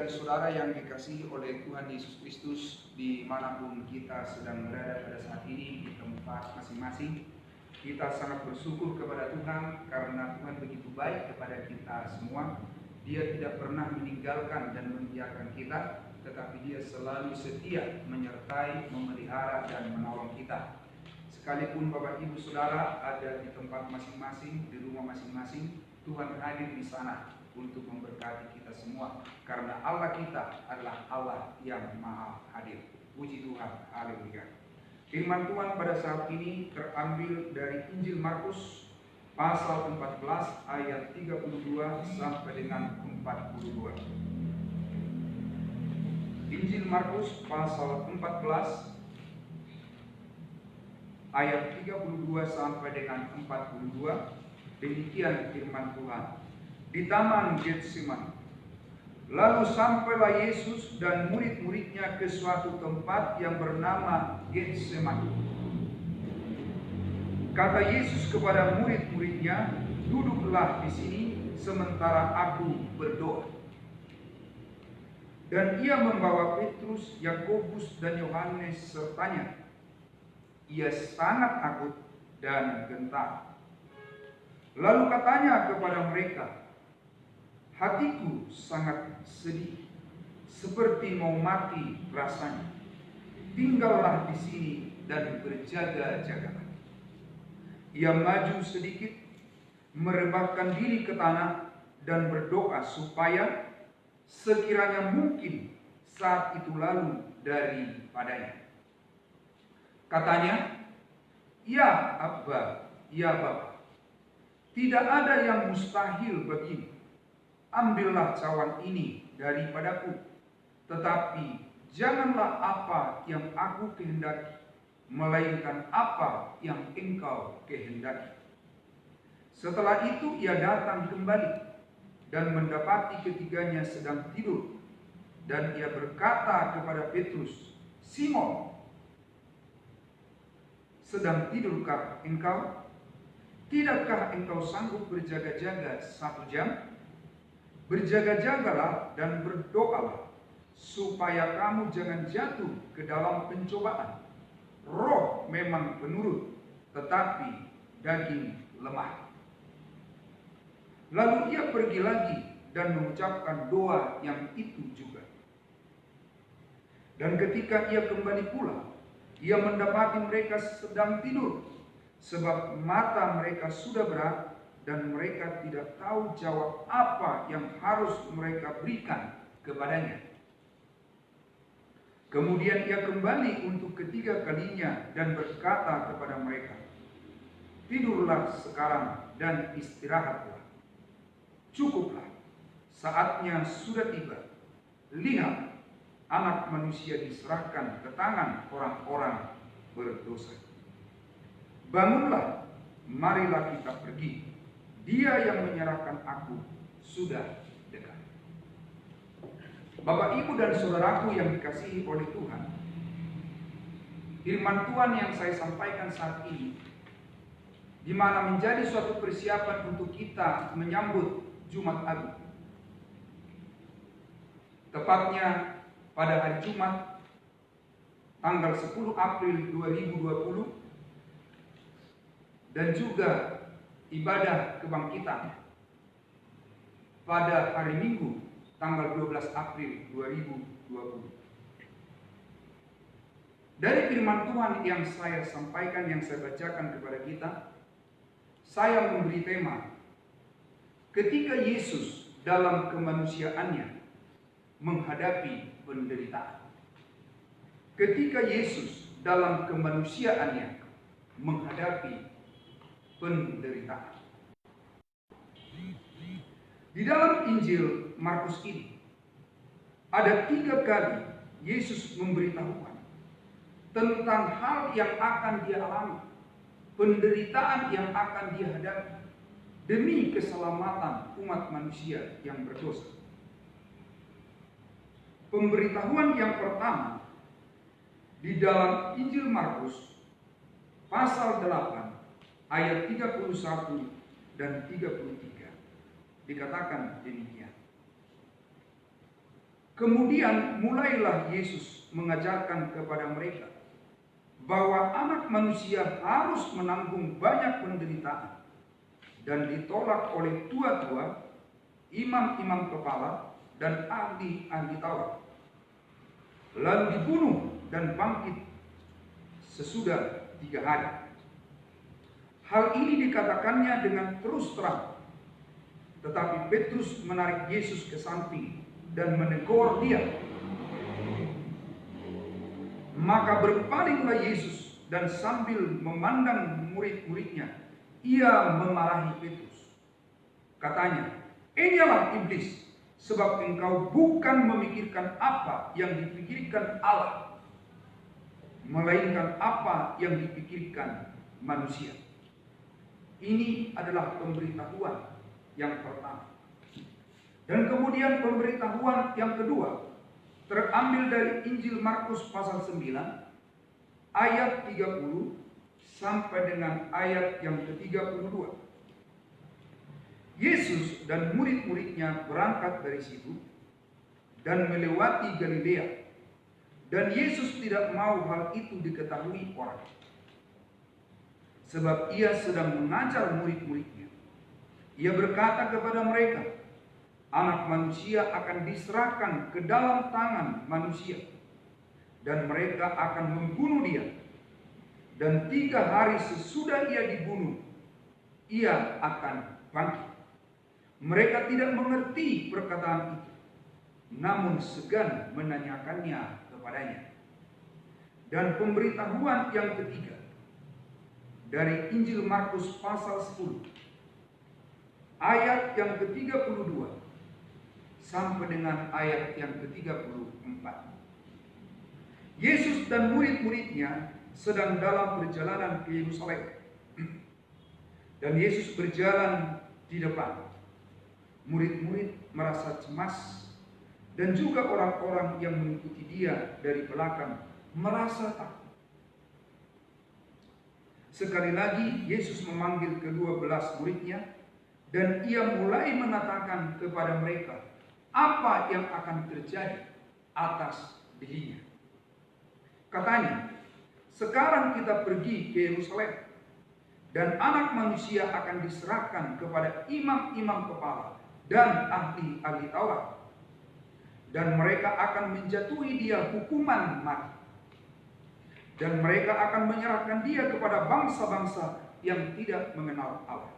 dan saudara yang dikasihi oleh Tuhan Yesus Kristus, dimanapun kita sedang berada pada saat ini di tempat masing-masing, kita sangat bersyukur kepada Tuhan karena Tuhan begitu baik kepada kita semua. Dia tidak pernah meninggalkan dan membiarkan kita, tetapi Dia selalu setia menyertai, memelihara, dan menolong kita. Sekalipun Bapak Ibu Saudara ada di tempat masing-masing, di rumah masing-masing, Tuhan hadir di sana untuk memberkati kita semua, karena Allah kita adalah Allah yang maha hadir. Puji Tuhan, haleluya. Firman Tuhan pada saat ini terambil dari Injil Markus pasal 14 ayat 32 sampai dengan 42. Injil Markus pasal 14 ayat 32 sampai dengan 42. Demikian firman Tuhan. Di taman Getsemani, lalu sampailah Yesus dan murid-muridnya ke suatu tempat yang bernama Getsemani. Kata Yesus kepada murid-muridnya, "Duduklah di sini sementara aku berdoa." Dan ia membawa Petrus, Yakobus, dan Yohanes sertanya. Ia sangat takut dan gentar. Lalu katanya kepada mereka, "Hatiku sangat sedih, seperti mau mati rasanya. Tinggallah di sini dan berjaga-jagalah." Ia maju sedikit, merebahkan diri ke tanah dan berdoa supaya sekiranya mungkin saat itu lalu daripadanya. Katanya, "Ya Abba, ya Bapa, tidak ada yang mustahil bagimu. Ambillah cawan ini daripadaku, tetapi janganlah apa yang aku kehendaki, melainkan apa yang Engkau kehendaki." Setelah itu ia datang kembali dan mendapati ketiganya sedang tidur. Dan ia berkata kepada Petrus, "Simon, sedang tidurkah engkau? Tidakkah engkau sanggup berjaga-jaga 1 jam? Berjaga-jagalah dan berdoalah, supaya kamu jangan jatuh ke dalam pencobaan. Roh memang penurut, tetapi daging lemah." Lalu ia pergi lagi dan mengucapkan doa yang itu juga. Dan ketika ia kembali pulang, ia mendapati mereka sedang tidur, sebab mata mereka sudah berat dan mereka tidak tahu jawab apa yang harus mereka berikan kepadanya. Kemudian ia kembali untuk ketiga kalinya dan berkata kepada mereka, "Tidurlah sekarang dan istirahatlah. Cukuplah, saatnya sudah tiba. Lihat, Anak Manusia diserahkan ke tangan orang-orang berdosa. Bangunlah, marilah kita pergi. Dia yang menyerahkan aku sudah dekat." Bapak, Ibu, dan saudaraku yang dikasihi oleh Tuhan, firman Tuhan yang saya sampaikan saat ini, di mana menjadi suatu persiapan untuk kita menyambut Jumat Agung. Tepatnya pada hari Jumat, tanggal 10 April 2020, dan juga ibadah kebangkitan pada hari Minggu, tanggal 12 April 2020. Dari firman Tuhan yang saya sampaikan, yang saya bacakan kepada kita, saya memberi tema, ketika Yesus dalam kemanusiaannya menghadapi penderitaan. Ketika Yesus dalam kemanusiaannya menghadapi penderitaan. Di dalam Injil Markus ini ada 3 kali Yesus memberitahukan tentang hal yang akan dia alami, penderitaan yang akan dia hadapi demi keselamatan umat manusia yang berdosa. Pemberitahuan yang pertama di dalam Injil Markus pasal 8 ayat 31 dan 33 dikatakan demikian. Kemudian mulailah Yesus mengajarkan kepada mereka bahwa Anak Manusia harus menanggung banyak penderitaan dan ditolak oleh tua-tua, imam-imam kepala, dan ahli-ahli Taurat, lalu dibunuh dan bangkit sesudah 3 hari. Hal ini dikatakannya dengan terus terang, tetapi Petrus menarik Yesus ke samping dan menegur dia. Maka berpalinglah Yesus dan sambil memandang murid-muridnya, ia memarahi Petrus. Katanya, "Enyahlah iblis, sebab engkau bukan memikirkan apa yang dipikirkan Allah, melainkan apa yang dipikirkan manusia." Ini adalah pemberitahuan yang pertama. Dan kemudian pemberitahuan yang kedua terambil dari Injil Markus pasal 9 ayat 30 sampai dengan ayat yang ke-32. Yesus dan murid-muridnya berangkat dari situ dan melewati Galilea. Dan Yesus tidak mau hal itu diketahui orang, sebab ia sedang mengajar murid-muridnya. Ia berkata kepada mereka, Anak Manusia akan diserahkan ke dalam tangan manusia, dan mereka akan membunuh dia. Dan 3 hari sesudah ia dibunuh, ia akan bangkit. Mereka tidak mengerti perkataan itu, namun segan menanyakannya kepadanya. Dan pemberitahuan yang ketiga dari Injil Markus pasal 10 ayat yang ke-32 sampai dengan ayat yang ke-34. Yesus dan murid-muridnya sedang dalam perjalanan ke Yerusalem. Dan Yesus berjalan di depan. Murid-murid merasa cemas, dan juga orang-orang yang mengikuti dia dari belakang merasa takut. Sekali lagi Yesus memanggil ke-12 muridnya, dan ia mulai mengatakan kepada mereka apa yang akan terjadi atas dirinya. Katanya, sekarang kita pergi ke Yerusalem, dan Anak Manusia akan diserahkan kepada imam-imam kepala dan ahli-ahli Taurat, dan mereka akan menjatuhi dia hukuman mati, dan mereka akan menyerahkan dia kepada bangsa-bangsa yang tidak mengenal Allah,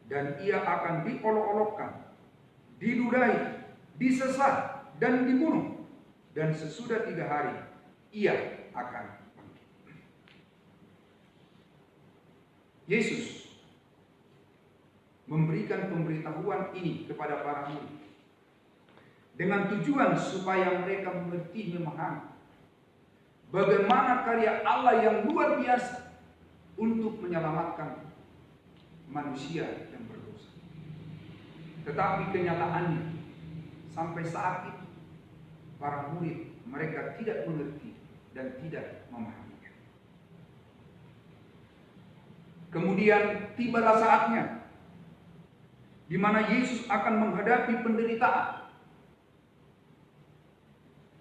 dan ia akan diolok-olokkan, diludahi, disesat, dan dibunuh, dan sesudah 3 hari ia akan bangkit. Yesus memberikan pemberitahuan ini kepada para murid dengan tujuan supaya mereka mengerti, memahami bagaimana karya Allah yang luar biasa untuk menyelamatkan manusia yang berdosa. Tetapi kenyataannya sampai saat itu para murid mereka tidak mengerti dan tidak memahami. Kemudian tibalah saatnya di mana Yesus akan menghadapi penderitaan.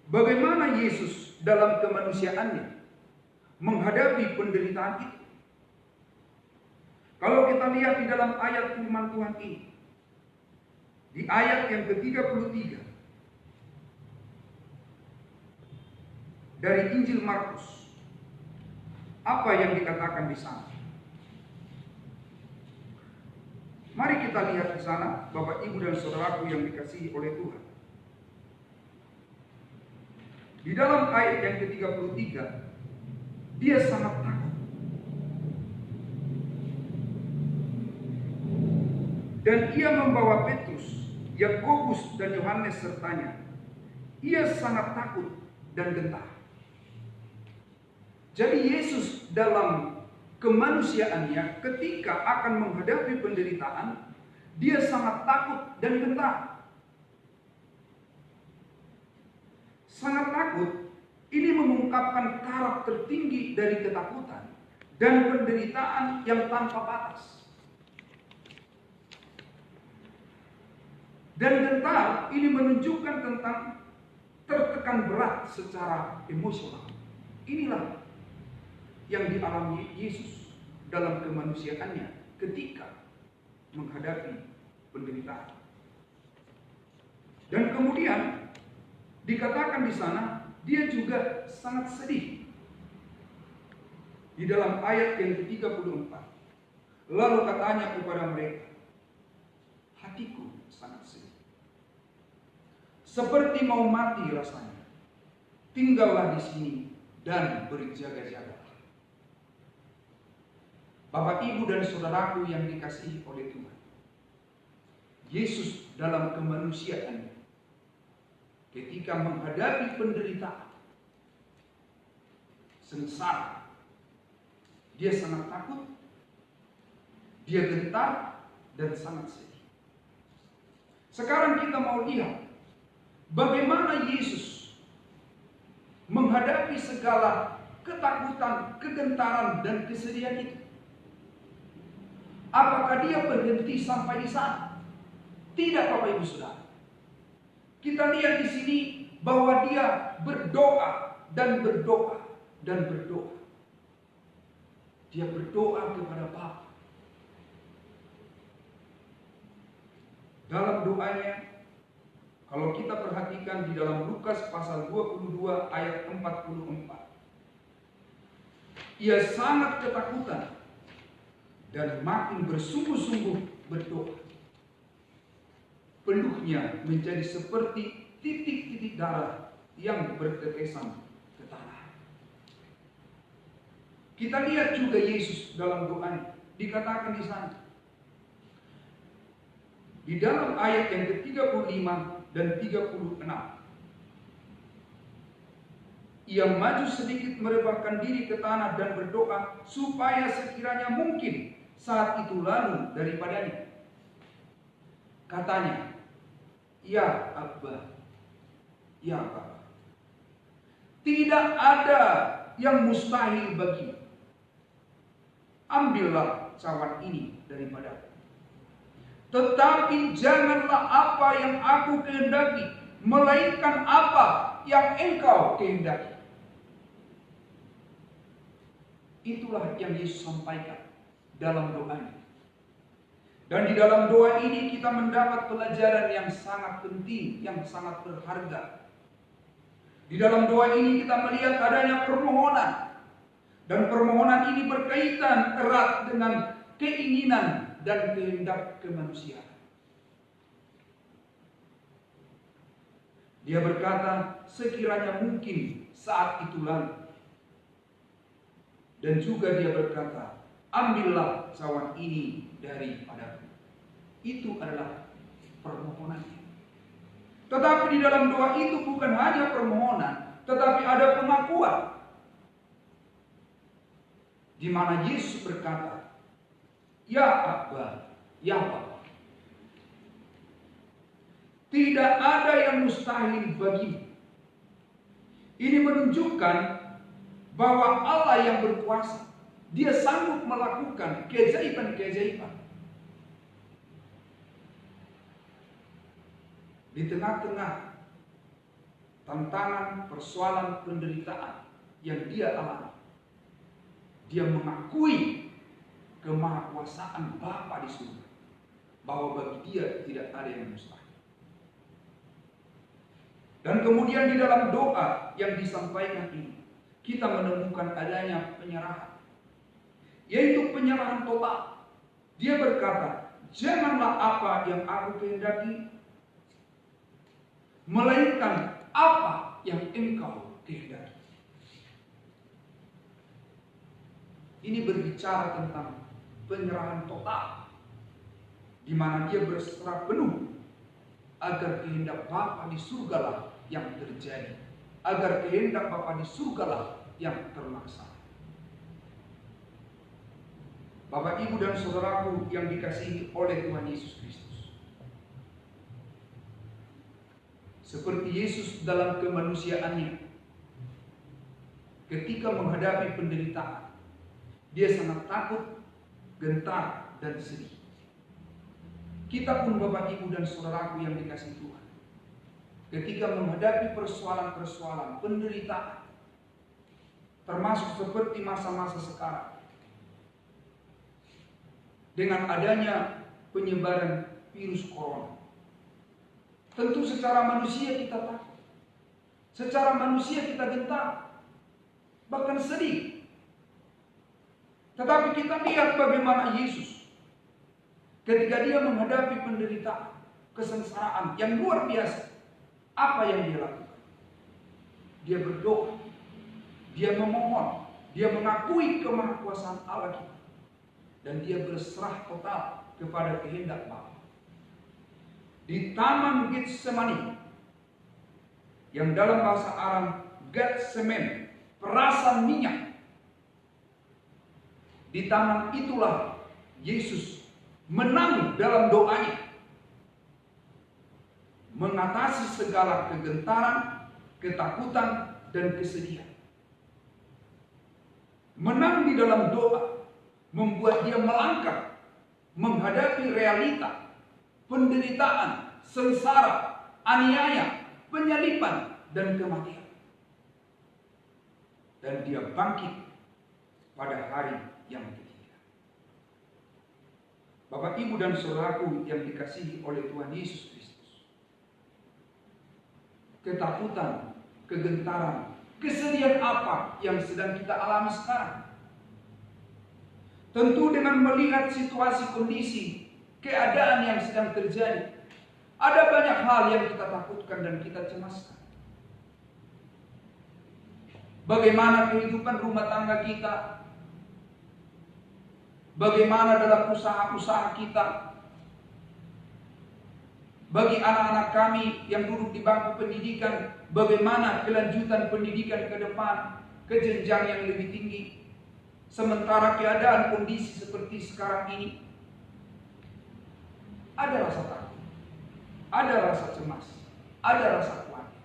Bagaimana Yesus dalam kemanusiaannya menghadapi penderitaan itu? Kalau kita lihat di dalam ayat firman Tuhan ini, di ayat yang ke-33 dari Injil Markus, apa yang dikatakan di sana? Mari kita lihat di sana, Bapak, Ibu, dan saudaraku yang dikasihi oleh Tuhan. Di dalam ayat yang ke-33, dia sangat takut. Dan ia membawa Petrus, Yakobus, dan Yohanes sertanya. Ia sangat takut dan gentar. Jadi Yesus dalam kemanusiaannya ketika akan menghadapi penderitaan, dia sangat takut dan gentar. Sangat takut ini mengungkapkan taraf tertinggi dari ketakutan dan penderitaan yang tanpa batas. Dan gentar ini menunjukkan tentang akan berat secara emosional. Inilah yang dialami Yesus dalam kemanusiaannya ketika menghadapi penderitaan. Dan kemudian dikatakan di sana dia juga sangat sedih. Di dalam ayat yang ke-34. Lalu katanya kepada mereka, hatiku sangat sedih, seperti mau mati rasanya. Tinggallah di sini dan berjaga-jaga. Bapak, Ibu, dan saudaraku yang dikasihi oleh Tuhan, Yesus dalam kemanusiaannya ketika menghadapi penderitaan, sengsara, dia sangat takut, dia gentar, dan sangat sedih. Sekarang kita mau lihat bagaimana Yesus menghadapi segala ketakutan, kegentaran, dan kesedihan itu. Apakah dia berhenti sampai di sana? Tidak, Bapak Ibu Saudara. Kita lihat di sini bahwa dia berdoa dan berdoa dan berdoa. Dia berdoa kepada Bapa. Dalam doanya, kalau kita perhatikan di dalam Lukas pasal 22 ayat 44, ia sangat ketakutan dan makin bersungguh-sungguh berdoa. Peluhnya menjadi seperti titik-titik darah yang bertetesan ke tanah. Kita lihat juga Yesus dalam doanya, dikatakan di sana, di dalam ayat yang ke-35 dan 36. Ia maju sedikit merebahkan diri ke tanah dan berdoa supaya sekiranya mungkin saat itu lalu daripadanya. Katanya, ya Abba, ya Bapa, tidak ada yang mustahil bagimu. Ambillah cawan ini daripadaku. Tetapi janganlah apa yang aku kehendaki, melainkan apa yang engkau kehendaki. Itulah yang Yesus sampaikan dalam doanya. Dan di dalam doa ini kita mendapat pelajaran yang sangat penting, yang sangat berharga. Di dalam doa ini kita melihat adanya permohonan. Dan permohonan ini berkaitan erat dengan keinginan dan kehendak kemanusiaan. Dia berkata, sekiranya mungkin saat itu lalu. Dan juga dia berkata, ambillah cawan ini daripadaku. Itu adalah permohonannya. Tetapi di dalam doa itu bukan hanya permohonan, tetapi ada pengakuan. Di mana Yesus berkata, ya Abba, ya Bapa. Tidak ada yang mustahil bagimu. Ini menunjukkan bahwa Allah yang berkuasa, dia sanggup melakukan keajaiban-keajaiban. Di tengah-tengah tantangan, persoalan, penderitaan yang dia alami, dia mengakui kemahakuasaan Bapa di surga, bahwa bagi dia tidak ada yang mustahil. Dan kemudian di dalam doa yang disampaikan ini, kita menemukan adanya penyerahan, yaitu penyerahan total. Dia berkata, janganlah apa yang aku kehendaki, melainkan apa yang engkau kehendaki. Ini berbicara tentang penyerahan total, di mana dia berserah penuh agar kehendak Bapa di surgalah yang terjadi, agar kehendak Bapa di surgalah yang terlaksana. Bapak, Ibu, dan saudaraku yang dikasihi oleh Tuhan Yesus Kristus, seperti Yesus dalam kemanusiaannya, ketika menghadapi penderitaan, dia sangat takut, gentar, dan sedih. Kita pun, Bapak, Ibu, dan saudaraku yang dikasihi Tuhan, ketika menghadapi persoalan-persoalan, penderitaan, termasuk seperti masa-masa sekarang, dengan adanya penyebaran virus corona. Tentu secara manusia kita takut, secara manusia kita gentar, bahkan sedih. Tetapi kita lihat bagaimana Yesus ketika dia menghadapi penderitaan, kesengsaraan yang luar biasa, apa yang dia lakukan? Dia berdoa, dia memohon, dia mengakui kemahakuasaan Allah kita, dan dia berserah total kepada kehendak Bapa. Di Taman Getsemani, yang dalam bahasa Aram Getsemen, perasan minyak. Di taman itulah Yesus menang dalam doanya, mengatasi segala kegentaran, ketakutan, dan kesedihan. Menang di dalam doa membuat dia melangkah menghadapi realita, penderitaan, sengsara, aniaya, penyaliban, dan kematian. Dan dia bangkit pada hari yang ketiga. Bapak, Ibu, dan saudaraku yang dikasihi oleh Tuhan Yesus Kristus, ketakutan, kegentaran, kesedihan apa yang sedang kita alami sekarang? Tentu dengan melihat situasi, kondisi, keadaan yang sedang terjadi, ada banyak hal yang kita takutkan dan kita cemaskan. Bagaimana kehidupan rumah tangga kita? Bagaimana dalam usaha-usaha kita? Bagi anak-anak kami yang duduk di bangku pendidikan, bagaimana kelanjutan pendidikan ke depan, ke jenjang yang lebih tinggi? Sementara keadaan kondisi seperti sekarang ini, ada rasa takut, ada rasa cemas, ada rasa khawatir.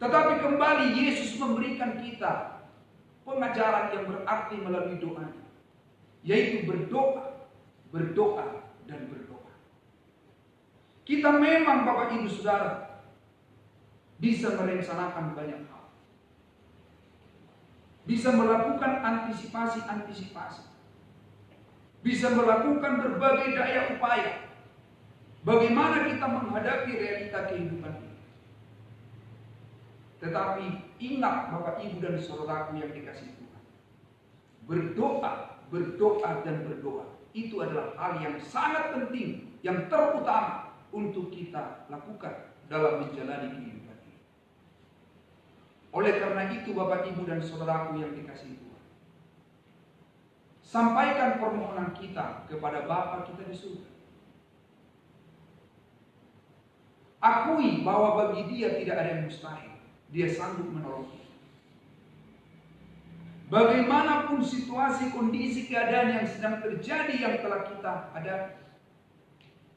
Tetapi kembali Yesus memberikan kita pengajaran yang berarti melalui doanya, yaitu berdoa, berdoa, dan berdoa. Kita memang Bapak Ibu Saudara bisa merencanakan banyak hal, bisa melakukan antisipasi-antisipasi, bisa melakukan berbagai daya upaya bagaimana kita menghadapi realita kehidupan ini. Tetapi ingat Bapak Ibu dan saudaraku yang dikasihi Tuhan, berdoa, berdoa, dan berdoa itu adalah hal yang sangat penting, yang terutama untuk kita lakukan dalam menjalani kehidupan ini. Oleh karena itu Bapak Ibu dan saudaraku yang dikasihi Tuhan, sampaikan permohonan kita kepada Bapa kita di surga. Akui bahwa bagi Dia tidak ada yang mustahil. Dia sanggup menolong kita. Bagaimanapun situasi, kondisi, keadaan yang sedang terjadi, yang telah kita hadapi,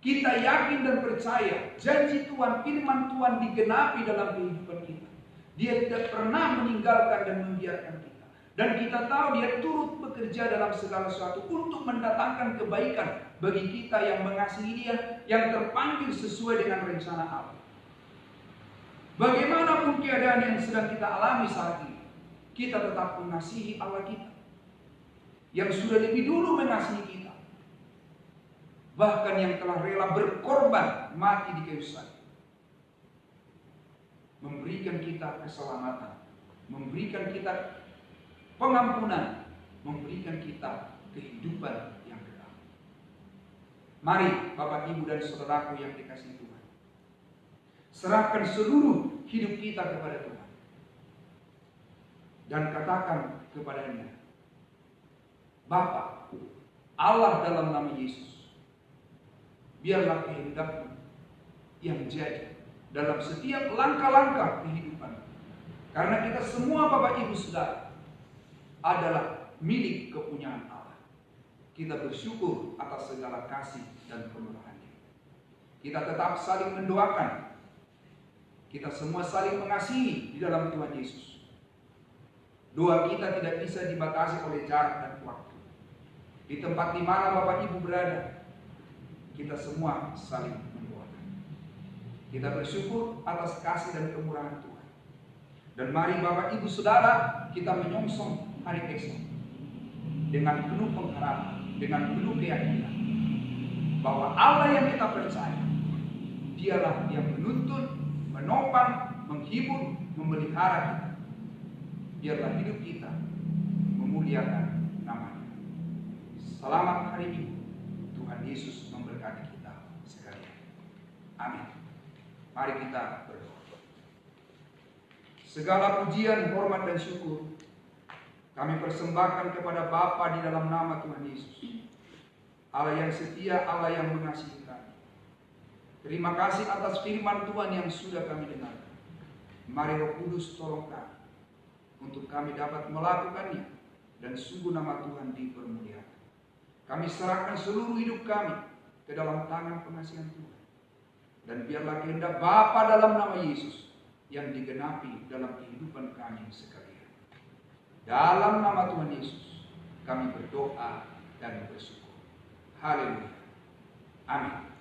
kita yakin dan percaya janji Tuhan, firman Tuhan digenapi dalam kehidupan kita. Dia tidak pernah meninggalkan dan membiarkan kita. Dan kita tahu Dia turut bekerja dalam segala sesuatu untuk mendatangkan kebaikan bagi kita yang mengasihi Dia, yang terpanggil sesuai dengan rencana Allah. Bagaimanapun keadaan yang sedang kita alami saat ini, kita tetap mengasihi Allah kita, yang sudah lebih dulu mengasihi kita, bahkan yang telah rela berkorban mati di kayu salib, memberikan kita keselamatan, memberikan kita pengampunan, memberikan kita kehidupan yang kekal. Mari Bapak Ibu dan saudaraku yang dikasihi Tuhan, serahkan seluruh hidup kita kepada Tuhan dan katakan kepadanya, Bapa, Allah dalam nama Yesus, biarlah kehendak-Mu yang jadi dalam setiap langkah-langkah kehidupan. Karena kita semua Bapak Ibu Saudara adalah milik kepunyaan Allah. Kita bersyukur atas segala kasih dan kemurahan-Nya. Kita tetap saling mendoakan. Kita semua saling mengasihi di dalam Tuhan Yesus. Doa kita tidak bisa dibatasi oleh jarak dan waktu. Di tempat di mana Bapak Ibu berada, kita semua saling mendoakan. Kita bersyukur atas kasih dan kemurahan Tuhan. Dan mari Bapak Ibu Saudara, kita menyongsong hari esok dengan penuh pengharapan, dengan penuh keyakinan bahwa Allah yang kita percaya, Dialah yang menuntun, menopang, menghibur, memelihara kita. Biarlah hidup kita memuliakan nama-Nya. Selamat hari Minggu. Tuhan Yesus memberkati kita sekalian. Amin. Mari kita berdoa. Segala pujian, hormat, dan syukur kami persembahkan kepada Bapa di dalam nama Tuhan Yesus. Allah yang setia, Allah yang mengasihi kami. Terima kasih atas firman Tuhan yang sudah kami dengarkan. Mari Roh Kudus tolong kami untuk kami dapat melakukannya dan sungguh nama Tuhan dipermuliakan. Kami serahkan seluruh hidup kami ke dalam tangan pengasihan Tuhan. Dan biarlah kehendak Bapa dalam nama Yesus yang digenapi dalam kehidupan kami sekalian. Dalam nama Tuhan Yesus kami berdoa dan bersyukur. Haleluya. Amin.